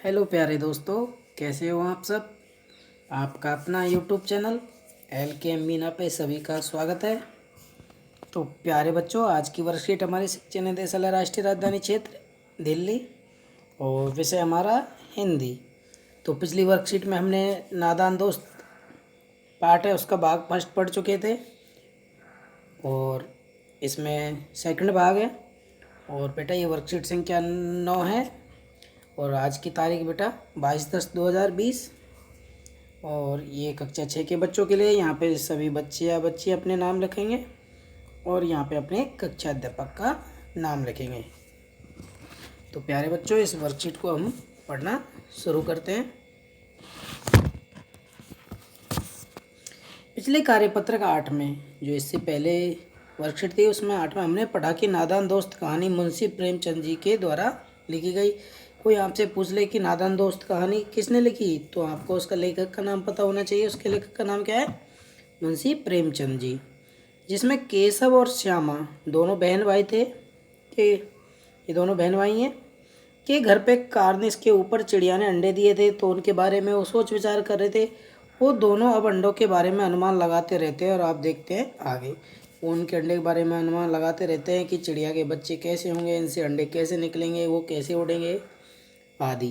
Hello प्यारे दोस्तों, कैसे हो आप सब। आपका अपना यूट्यूब चैनल LKM मीना पे सभी का स्वागत है। तो प्यारे बच्चों, आज की वर्कशीट हमारी शिक्षा निदेशालय राष्ट्रीय राजधानी क्षेत्र दिल्ली और विषय हमारा हिंदी। तो पिछली वर्कशीट में हमने नादान दोस्त पार्ट है उसका भाग फर्स्ट पढ़ चुके थे और इसमें सेकंड भाग है। और बेटा ये वर्कशीट संख्या 9 है और आज की तारीख बेटा 22/10/2020 और ये कक्षा 6 के बच्चों के लिए। यहाँ पे सभी बच्चे या बच्ची अपने नाम लिखेंगे और यहाँ पे अपने कक्षा अध्यापक का नाम लिखेंगे। तो प्यारे बच्चों, इस वर्कशीट को हम पढ़ना शुरू करते हैं। पिछले कार्यपत्र का 8 में, जो इससे पहले वर्कशीट थी उसमें 8 में हमने पढ़ा कि नादान दोस्त कहानी मुंशी प्रेमचंद जी के द्वारा लिखी गई। कोई आपसे पूछ ले कि नादान दोस्त कहानी किसने लिखी, तो आपको उसका लेखक का नाम पता होना चाहिए। उसके लेखक का नाम क्या है? मुंशी प्रेमचंद जी। जिसमें केशव और श्यामा दोनों बहन भाई थे कि ये दोनों बहन भाई हैं कि घर पे कार्निस के ऊपर चिड़िया ने अंडे दिए थे, तो उनके बारे में वो सोच विचार कर रहे थे। वो दोनों अब अंडों के बारे में अनुमान लगाते रहते हैं और आप देखते हैं आगे वो उनके अंडे के बारे में अनुमान लगाते रहते हैं कि चिड़िया के बच्चे कैसे होंगे, इनसे अंडे कैसे निकलेंगे, वो कैसे उड़ेंगे आदि।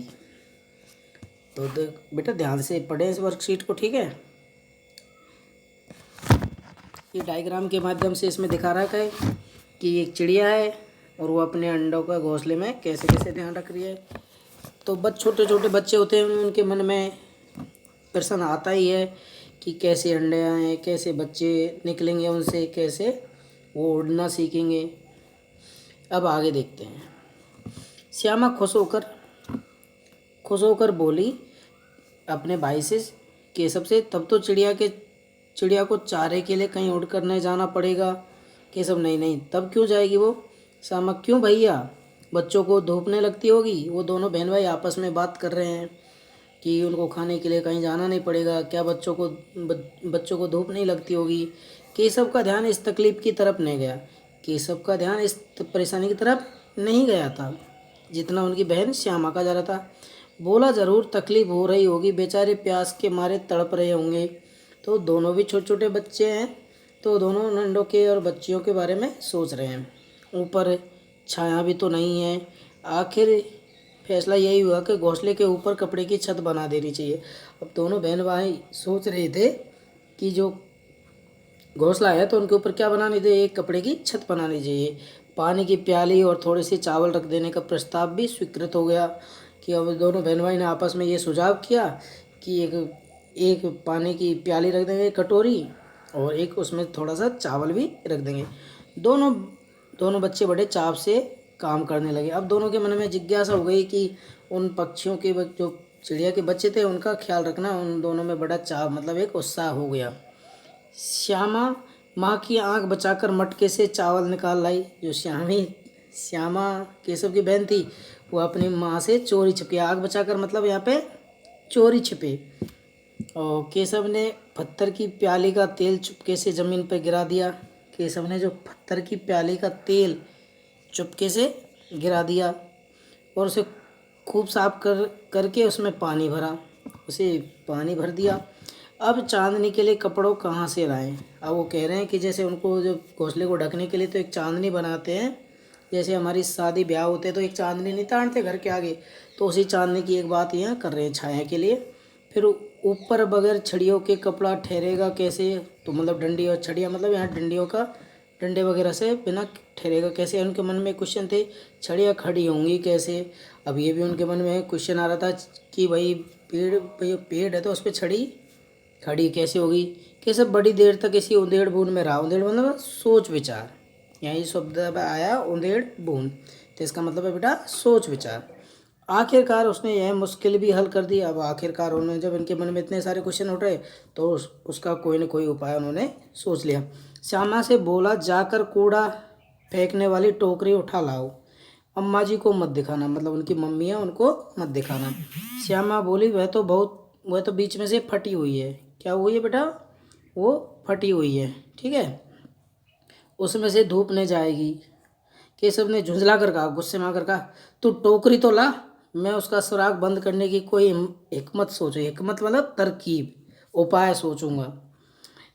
तो बेटा ध्यान से पढ़ें इस वर्कशीट को, ठीक है। ये डायग्राम के माध्यम से इसमें दिखा रखा है कि एक चिड़िया है और वो अपने अंडों का घोंसले में कैसे कैसे ध्यान रख रही है। तो छोटे छोटे बच्चे होते हैं, उनके मन में प्रश्न आता ही है कि कैसे अंडे आए, कैसे बच्चे निकलेंगे उनसे, कैसे वो उड़ना सीखेंगे। अब आगे देखते हैं। श्यामा खुश होकर बोली अपने भाई से, केशव से, तब तो चिड़िया को चारे के लिए कहीं उड़ कर नहीं जाना पड़ेगा। केशव, नहीं नहीं, तब क्यों जाएगी वो। श्यामा, क्यों भैया, बच्चों को धूप नहीं लगती होगी। वो दोनों बहन भाई आपस में बात कर रहे हैं कि उनको खाने के लिए कहीं जाना नहीं पड़ेगा, क्या बच्चों को धूप नहीं लगती होगी। केशव का ध्यान इस तकलीफ की तरफ नहीं गया। केशव का ध्यान इस परेशानी की तरफ नहीं गया था जितना उनकी बहन श्यामा का जा रहा था। बोला, ज़रूर तकलीफ हो रही होगी, बेचारे प्यास के मारे तड़प रहे होंगे। तो दोनों भी छोटे छोटे बच्चे हैं, तो दोनों नंडों के और बच्चियों के बारे में सोच रहे हैं। ऊपर छाया भी तो नहीं है। आखिर फैसला यही हुआ कि घोंसले के ऊपर कपड़े की छत बना देनी चाहिए। अब दोनों बहन भाई सोच रहे थे कि जो घोंसला है तो उनके ऊपर क्या बनानी चाहिए, एक कपड़े की छत बनानी चाहिए। पानी की प्याली और थोड़ी सी चावल रख देने का प्रस्ताव भी स्वीकृत हो गया कि अब दोनों बहन भाई ने आपस में ये सुझाव किया कि एक पानी की प्याली रख देंगे, कटोरी, और एक उसमें थोड़ा सा चावल भी रख देंगे। दोनों बच्चे बड़े चाव से काम करने लगे। अब दोनों के मन में जिज्ञासा हो गई कि उन पक्षियों के जो चिड़िया के बच्चे थे उनका ख्याल रखना। उन दोनों में बड़ा चाव, मतलब एक उत्साह हो गया। श्यामा माँ की आंख बचाकर मटके से चावल निकाल लाई। जो श्यामा केशव की बहन थी, वो अपनी माँ से चोरी छिपे, आग बचाकर मतलब यहाँ पे चोरी छिपे। और केशव ने पत्थर की प्याली का तेल चुपके से ज़मीन पर गिरा दिया। केशव ने जो पत्थर की प्याली का तेल चुपके से गिरा दिया और उसे खूब साफ करके उसमें पानी भरा, उसे पानी भर दिया। अब चांदनी के लिए कपड़ों कहाँ से लाएं। अब वो कह रहे हैं कि जैसे उनको जो घोंसले को ढकने के लिए तो एक चांदनी बनाते हैं, जैसे हमारी शादी ब्याह होते हैं तो एक चांदनी नहीं तानते घर के आगे, तो उसी चांदनी की एक बात यहाँ कर रहे हैं छाया के लिए। फिर ऊपर बगैर छड़ियों के कपड़ा ठहरेगा कैसे, तो मतलब डंडी और छड़ियाँ, मतलब यहाँ डंडे वगैरह से बिना ठहरेगा कैसे। उनके मन में क्वेश्चन थे, छड़ियाँ खड़ी होंगी कैसे। अब ये भी उनके मन में क्वेश्चन आ रहा था कि भाई पेड़ है तो उस पर छड़ी खड़ी कैसे होगी। कि सब बड़ी देर तक इसी उंधेड़ बूंद में रहा। उंधेड़ मतलब सोच विचार, यही शब्द आया उंधेड़ बूंद, तो इसका मतलब है बेटा सोच विचार। आखिरकार उसने यह मुश्किल भी हल कर दी। अब आखिरकार उन्होंने, जब इनके मन में इतने सारे क्वेश्चन उठ रहे तो उसका कोई न कोई उपाय उन्होंने सोच लिया। श्यामा से बोला, जाकर कूड़ा फेंकने वाली टोकरी उठा लाओ, अम्मा जी को मत दिखाना, मतलब उनकी मम्मी है उनको मत दिखाना। श्यामा बोली, वह तो बीच में से फटी हुई है। क्या हुई है बेटा? वो फटी हुई है, ठीक है, उसमें से धूप नहीं जाएगी। केशव ने झुंझला कर कहा, गुस्से में आकर कहा, तू टोकरी तो ला, मैं उसका सुराग बंद करने की कोई हिकमत सोचूं, हिकमत मतलब तरकीब, उपाय सोचूंगा।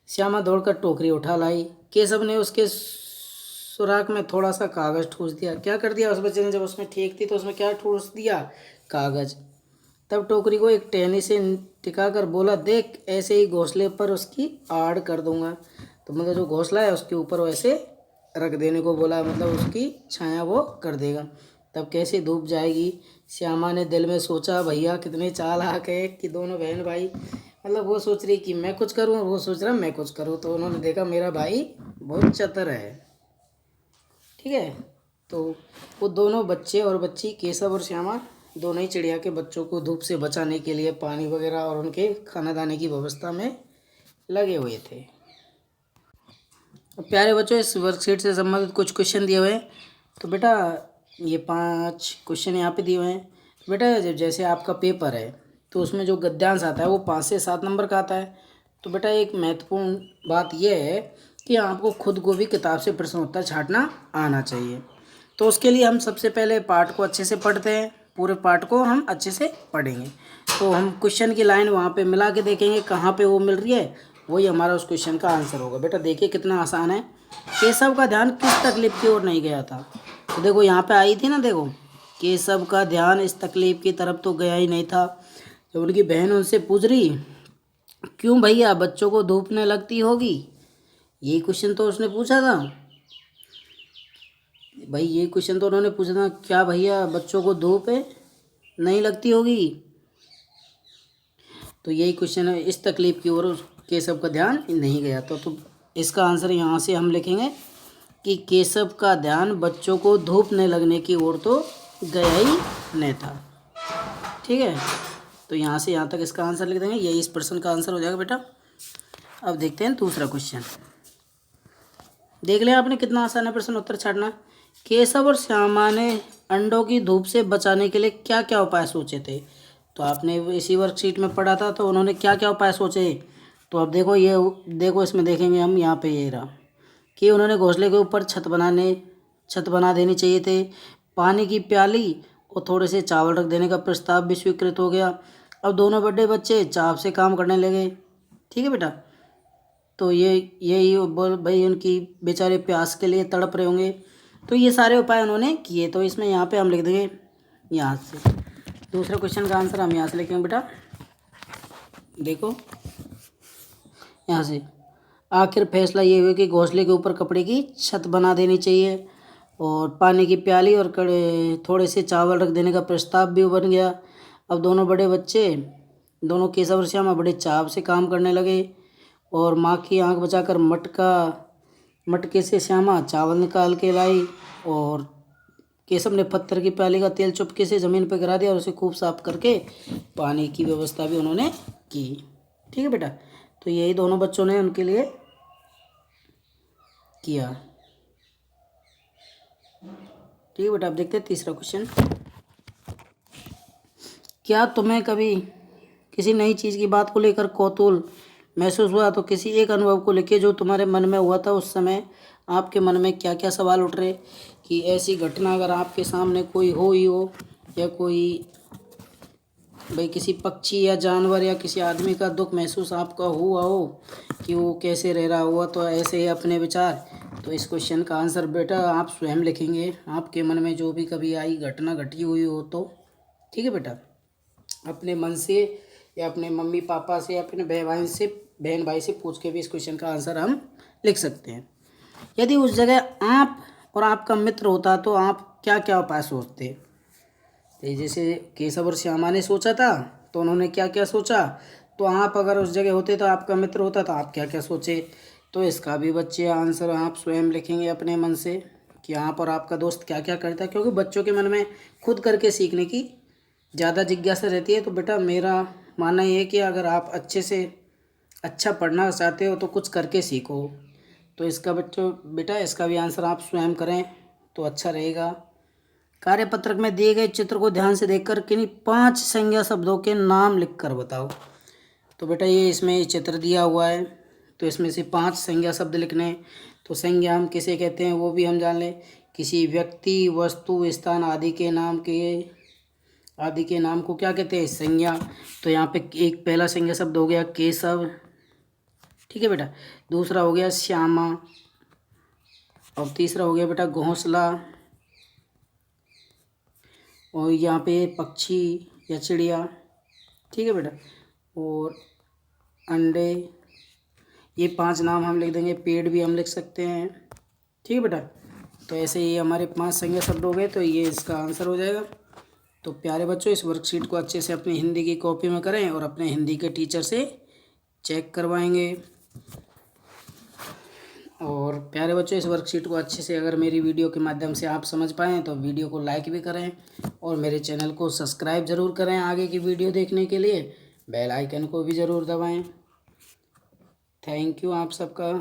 श्यामा दौड़कर टोकरी उठा लाई। केशव ने उसके सुराग में थोड़ा सा कागज ठूस दिया। क्या कर दिया उस बच्चे ने? जब उसमें ठीक थी तो उसमें क्या ठूस दिया? कागज। तब टोकरी को एक टहनी से टिकाकर बोला, देख ऐसे ही घोंसले पर उसकी आड़ कर दूंगा। तो मतलब जो घोंसला है उसके ऊपर वैसे रख देने को बोला, मतलब उसकी छाया वो कर देगा। तब कैसे धूप जाएगी? श्यामा ने दिल में सोचा, भैया कितने चालाक है कि दोनों बहन भाई, मतलब वो सोच रही कि मैं कुछ करूं और वो सोच रहा मैं कुछ करूं, तो उन्होंने देखा मेरा भाई बहुत चतुर है। ठीक है, तो वो दोनों बच्चे और बच्ची, केशव और श्यामा, दोनों ही चिड़िया के बच्चों को धूप से बचाने के लिए पानी वगैरह और उनके खाना दाने की व्यवस्था में लगे हुए थे। प्यारे बच्चों, इस वर्कशीट से संबंधित कुछ क्वेश्चन दिए हुए हैं। तो बेटा ये 5 क्वेश्चन यहाँ पे दिए हुए हैं। बेटा जैसे आपका पेपर है तो उसमें जो गद्यांश आता है वो 5 से 7 नंबर का आता है। तो बेटा एक महत्वपूर्ण बात यह है कि आपको खुद को भी किताब से प्रश्न उत्तर छांटना आना चाहिए। तो उसके लिए हम सबसे पहले पाठ को अच्छे से पढ़ते हैं, पूरे पाठ को हम अच्छे से पढ़ेंगे। तो हम क्वेश्चन की लाइन वहाँ पे मिला के देखेंगे कहाँ पे वो मिल रही है, वही हमारा उस क्वेश्चन का आंसर होगा। बेटा देखिए कितना आसान है। केशव का ध्यान किस तकलीफ की ओर नहीं गया था? तो देखो यहाँ पे आई थी ना, देखो केशव का ध्यान इस तकलीफ की तरफ तो गया ही नहीं था। जब उनकी बहन उनसे पूछ रही, क्यों भैया बच्चों को धूप न लगती होगी, यही क्वेश्चन तो उसने पूछा था भाई, ये क्वेश्चन तो उन्होंने पूछा था, क्या भैया बच्चों को धूप नहीं लगती होगी। तो यही क्वेश्चन है, इस तकलीफ की ओर केशव का ध्यान नहीं गया। तो इसका आंसर यहाँ से हम लिखेंगे कि केशव का ध्यान बच्चों को धूप न लगने की ओर तो गया ही नहीं था। ठीक है, तो यहाँ से यहाँ तक इसका आंसर लिख देंगे, यही इस प्रश्न का आंसर हो जाएगा बेटा। अब देखते हैं दूसरा क्वेश्चन। देख लिया आपने कितना आसान है प्रश्न उत्तर छाटना। केशव और श्यामा ने अंडों की धूप से बचाने के लिए क्या क्या उपाय सोचे थे? तो आपने इसी वर्कशीट में पढ़ा था, तो उन्होंने क्या क्या उपाय सोचे। तो अब देखो, ये देखो इसमें देखेंगे हम, यहाँ पे ये रहा कि उन्होंने घोंसले के ऊपर छत बना देनी चाहिए थे। पानी की प्याली और थोड़े से चावल रख देने का प्रस्ताव भी स्वीकृत हो गया। अब दोनों बड़े बच्चे चाव से काम करने लगे। ठीक है बेटा, तो यही बोल भाई, उनकी बेचारे प्यास के लिए तड़प रहे होंगे। तो ये सारे उपाय उन्होंने किए। तो इसमें यहाँ पे हम लिख देंगे, यहाँ से दूसरे क्वेश्चन का आंसर हम यहाँ से लिखेंगे बेटा। देखो यहाँ से, आखिर फैसला ये हुआ कि घोंसले के ऊपर कपड़े की छत बना देनी चाहिए और पानी की प्याली और थोड़े से चावल रख देने का प्रस्ताव भी बन गया। अब दोनों बड़े बच्चे, दोनों केशव और श्यामा बड़े चाव से काम करने लगे और माँ की आंख बचाकर मटके से श्यामा चावल निकाल के लाई और केशव ने पत्थर की प्याली का तेल चुपके से ज़मीन पर गिरा दिया और उसे खूब साफ करके पानी की व्यवस्था भी उन्होंने की। ठीक है बेटा, तो यही दोनों बच्चों ने उनके लिए किया। ठीक है बेटा, अब देखते हैं तीसरा क्वेश्चन। क्या तुम्हें कभी किसी नई चीज़ की बात को लेकर कौतूहल महसूस हुआ? तो किसी एक अनुभव को लेके जो तुम्हारे मन में हुआ था, उस समय आपके मन में क्या क्या सवाल उठ रहे कि ऐसी घटना अगर आपके सामने कोई हो ही हो, या कोई भाई किसी पक्षी या जानवर या किसी आदमी का दुख महसूस आपका हुआ हो कि वो कैसे रह रहा हुआ, तो ऐसे ही अपने विचार। तो इस क्वेश्चन का आंसर बेटा आप स्वयं लिखेंगे, आपके मन में जो भी कभी आई घटना घटी हुई हो तो। ठीक है बेटा, अपने मन से या अपने मम्मी पापा से या अपने बहन भाई से पूछ के भी इस क्वेश्चन का आंसर हम लिख सकते हैं। यदि उस जगह आप और आपका मित्र होता तो आप क्या क्या उपाय सोचते? तो जैसे केशव और श्यामा ने सोचा था, तो उन्होंने क्या क्या सोचा। तो आप अगर उस जगह होते तो आपका मित्र होता तो आप क्या क्या सोचे। तो इसका भी बच्चे आंसर आप स्वयं लिखेंगे अपने मन से कि आप और आपका दोस्त क्या क्या करता है, क्योंकि बच्चों के मन में खुद करके सीखने की ज़्यादा जिज्ञासा रहती है। तो बेटा मेरा मानना ये है कि अगर आप अच्छे से अच्छा पढ़ना चाहते हो तो कुछ करके सीखो। तो इसका बेटा इसका भी आंसर आप स्वयं करें तो अच्छा रहेगा। कार्यपत्रक में दिए गए चित्र को ध्यान से देखकर किन्हीं 5 संज्ञा शब्दों के नाम लिखकर बताओ। तो बेटा ये इसमें चित्र दिया हुआ है, तो इसमें से 5 संज्ञा शब्द लिखने हैं। तो संज्ञा हम किसे कहते हैं वो भी हम जान लें, किसी व्यक्ति, वस्तु, स्थान आदि के नाम के आदि के नाम को क्या कहते हैं? संज्ञा। तो यहाँ पे एक पहला संज्ञा शब्द हो गया केशव, ठीक है बेटा। दूसरा हो गया श्यामा, और तीसरा हो गया बेटा घोंसला, और यहाँ पे पक्षी या चिड़िया, ठीक है बेटा। और अंडे, ये 5 नाम हम लिख देंगे। पेड़ भी हम लिख सकते हैं, ठीक है बेटा। तो ऐसे ही हमारे 5 संज्ञा शब्द हो गए, तो ये इसका आंसर हो जाएगा। तो प्यारे बच्चों, इस वर्कशीट को अच्छे से अपनी हिंदी की कॉपी में करें और अपने हिंदी के टीचर से चेक करवाएंगे। और प्यारे बच्चों, इस वर्कशीट को अच्छे से अगर मेरी वीडियो के माध्यम से आप समझ पाएँ तो वीडियो को लाइक भी करें और मेरे चैनल को सब्सक्राइब ज़रूर करें। आगे की वीडियो देखने के लिए बेल आइकन को भी ज़रूर दबाएं। थैंक यू आप सबका।